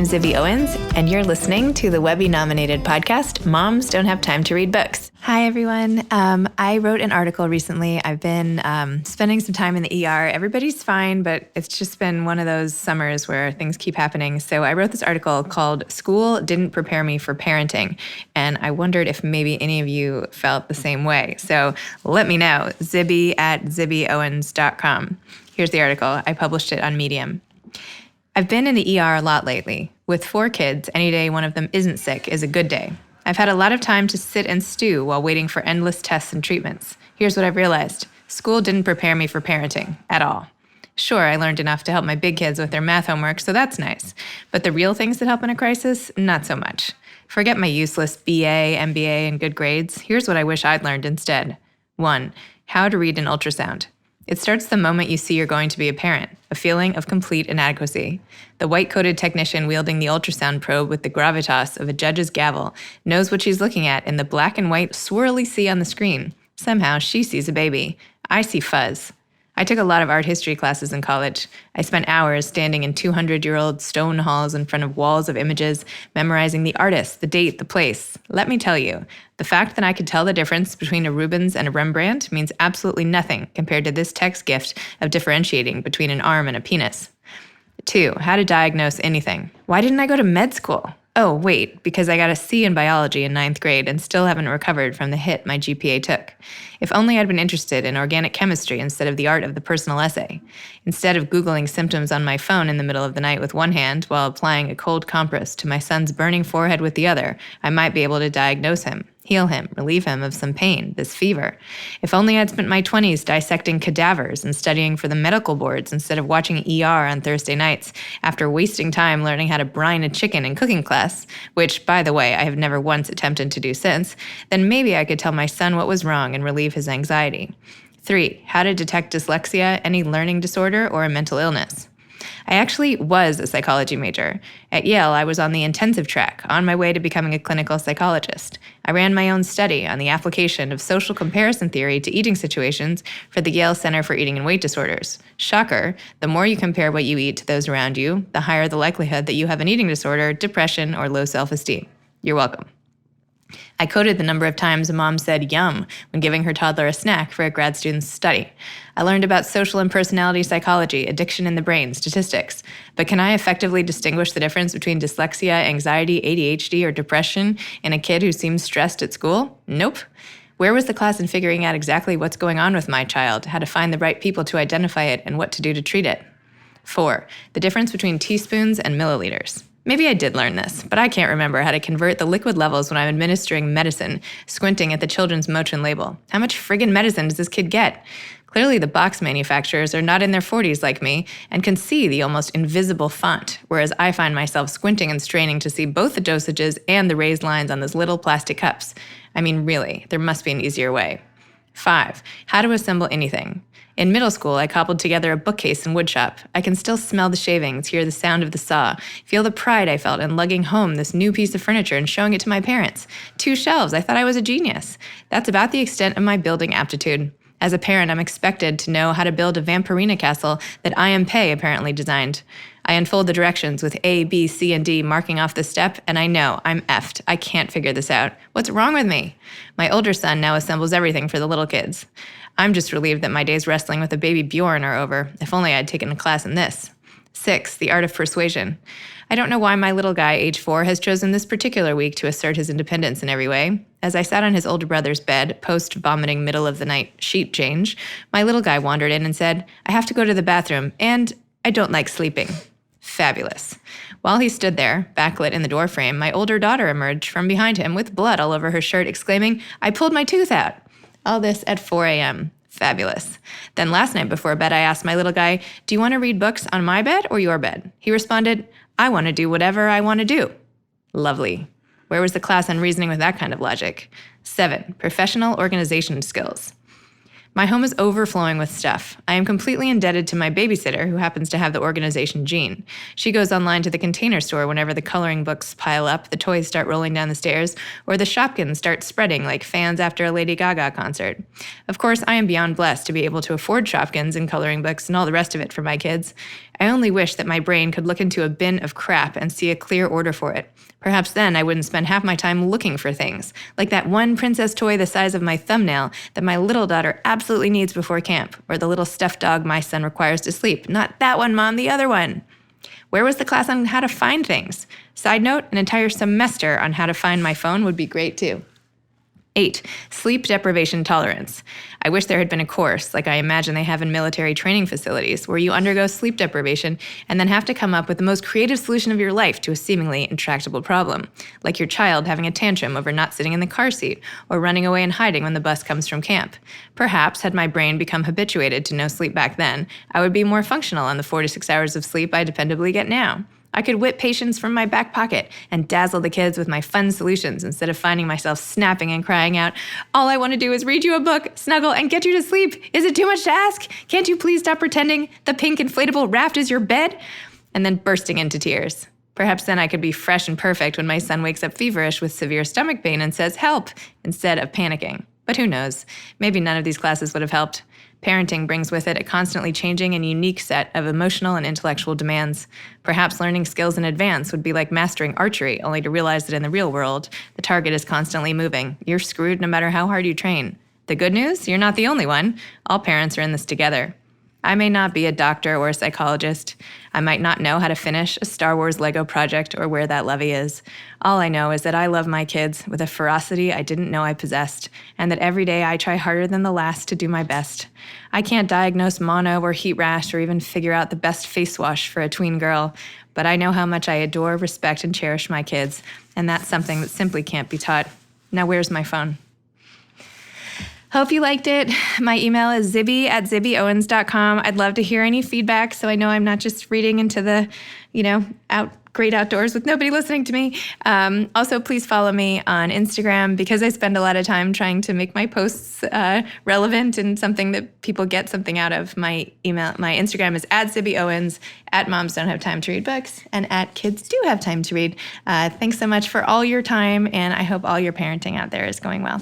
Zibby Owens, and you're listening to the Webby-nominated podcast, Moms Don't Have Time to Read Books. Hi, everyone. I wrote an article recently. I've been spending some time in the ER. Everybody's fine, but it's just been one of those summers where things keep happening. So I wrote this article called School Didn't Prepare Me for Parenting, and I wondered if maybe any of you felt the same way. So let me know, zibby@zibbyowens.com. Here's the article. I published it on Medium. I've been in the ER a lot lately. With 4 kids, any day one of them isn't sick is a good day. I've had a lot of time to sit and stew while waiting for endless tests and treatments. Here's what I've realized. School didn't prepare me for parenting at all. Sure, I learned enough to help my big kids with their math homework, so that's nice. But the real things that help in a crisis, not so much. Forget my useless BA, MBA, and good grades. Here's what I wish I'd learned instead. 1. How to read an ultrasound. It starts the moment you see you're going to be a parent, a feeling of complete inadequacy. The white-coated technician wielding the ultrasound probe with the gravitas of a judge's gavel knows what she's looking at in the black and white swirly sea on the screen. Somehow, she sees a baby. I see fuzz. I took a lot of art history classes in college. I spent hours standing in 200-year-old stone halls in front of walls of images, memorizing the artist, the date, the place. Let me tell you, the fact that I could tell the difference between a Rubens and a Rembrandt means absolutely nothing compared to this text gift of differentiating between an arm and a penis. 2. How to diagnose anything. Why didn't I go to med school? Oh, wait, because I got a C in biology in 9th grade and still haven't recovered from the hit my GPA took. If only I'd been interested in organic chemistry instead of the art of the personal essay. Instead of Googling symptoms on my phone in the middle of the night with one hand while applying a cold compress to my son's burning forehead with the other, I might be able to diagnose him, heal him, relieve him of some pain, this fever. If only I'd spent my 20s dissecting cadavers and studying for the medical boards instead of watching ER on Thursday nights after wasting time learning how to brine a chicken in cooking class, which, by the way, I have never once attempted to do since, then maybe I could tell my son what was wrong and relieve his anxiety. 3. How to detect dyslexia, any learning disorder, or a mental illness. I actually was a psychology major. At Yale, I was on the intensive track, on my way to becoming a clinical psychologist. I ran my own study on the application of social comparison theory to eating situations for the Yale Center for Eating and Weight Disorders. Shocker, the more you compare what you eat to those around you, the higher the likelihood that you have an eating disorder, depression, or low self-esteem. You're welcome. I coded the number of times a mom said yum when giving her toddler a snack for a grad student's study. I learned about social and personality psychology, addiction in the brain, statistics. But can I effectively distinguish the difference between dyslexia, anxiety, ADHD, or depression in a kid who seems stressed at school? Nope. Where was the class in figuring out exactly what's going on with my child, how to find the right people to identify it, and what to do to treat it? 4. The difference between teaspoons and milliliters. Maybe I did learn this, but I can't remember how to convert the liquid levels when I'm administering medicine, squinting at the children's Motrin label. How much friggin' medicine does this kid get? Clearly the box manufacturers are not in their 40s like me and can see the almost invisible font, whereas I find myself squinting and straining to see both the dosages and the raised lines on those little plastic cups. I mean, really, there must be an easier way. 5. How to assemble anything. In middle school, I cobbled together a bookcase in woodshop. I can still smell the shavings, hear the sound of the saw, feel the pride I felt in lugging home this new piece of furniture and showing it to my parents. 2 shelves, I thought I was a genius. That's about the extent of my building aptitude. As a parent, I'm expected to know how to build a Vampirina castle that I M Pei apparently designed. I unfold the directions with A, B, C, and D marking off the step, and I know I'm effed. I can't figure this out. What's wrong with me? My older son now assembles everything for the little kids. I'm just relieved that my days wrestling with a baby Bjorn are over. If only I'd taken a class in this. 6. The art of persuasion. I don't know why my little guy, age 4, has chosen this particular week to assert his independence in every way. As I sat on his older brother's bed, post-vomiting middle-of-the-night sheet change, my little guy wandered in and said, I have to go to the bathroom, and I don't like sleeping. Fabulous. While he stood there, backlit in the doorframe, my older daughter emerged from behind him with blood all over her shirt, exclaiming, I pulled my tooth out. All this at 4 a.m. Fabulous. Then last night before bed, I asked my little guy, do you want to read books on my bed or your bed? He responded, I want to do whatever I want to do. Lovely. Where was the class on reasoning with that kind of logic? 7. Professional organization skills. My home is overflowing with stuff. I am completely indebted to my babysitter, who happens to have the organization gene. She goes online to the Container Store whenever the coloring books pile up, the toys start rolling down the stairs, or the Shopkins start spreading like fans after a Lady Gaga concert. Of course, I am beyond blessed to be able to afford Shopkins and coloring books and all the rest of it for my kids. I only wish that my brain could look into a bin of crap and see a clear order for it. Perhaps then I wouldn't spend half my time looking for things, like that one princess toy the size of my thumbnail that my little daughter absolutely needs before camp, or the little stuffed dog my son requires to sleep. Not that one, Mom, the other one. Where was the class on how to find things? Side note, an entire semester on how to find my phone would be great too. 8. Sleep deprivation tolerance. I wish there had been a course, like I imagine they have in military training facilities, where you undergo sleep deprivation and then have to come up with the most creative solution of your life to a seemingly intractable problem, like your child having a tantrum over not sitting in the car seat or running away and hiding when the bus comes from camp. Perhaps, had my brain become habituated to no sleep back then, I would be more functional on the 4 to 6 hours of sleep I dependably get now. I could whip patients from my back pocket and dazzle the kids with my fun solutions instead of finding myself snapping and crying out, "All I want to do is read you a book, snuggle, and get you to sleep. Is it too much to ask? Can't you please stop pretending the pink inflatable raft is your bed?" And then bursting into tears. Perhaps then I could be fresh and perfect when my son wakes up feverish with severe stomach pain and says, "Help," instead of panicking. But who knows? Maybe none of these classes would have helped. Parenting brings with it a constantly changing and unique set of emotional and intellectual demands. Perhaps learning skills in advance would be like mastering archery, only to realize that in the real world, the target is constantly moving. You're screwed no matter how hard you train. The good news? You're not the only one. All parents are in this together. I may not be a doctor or a psychologist. I might not know how to finish a Star Wars Lego project or where that levee is. All I know is that I love my kids with a ferocity I didn't know I possessed, and that every day I try harder than the last to do my best. I can't diagnose mono or heat rash or even figure out the best face wash for a tween girl, but I know how much I adore, respect, and cherish my kids, and that's something that simply can't be taught. Now where's my phone? Hope you liked it. My email is zibby@zibbyowens.com. I'd love to hear any feedback so I know I'm not just reading into the, great outdoors with nobody listening to me. Also, please follow me on Instagram because I spend a lot of time trying to make my posts relevant and something that people get something out of. My Instagram is @ZibbyOwens, @MomsDon'tHaveTimeToRead books, and @KidsDoHaveTimeToRead. Thanks so much for all your time, and I hope all your parenting out there is going well.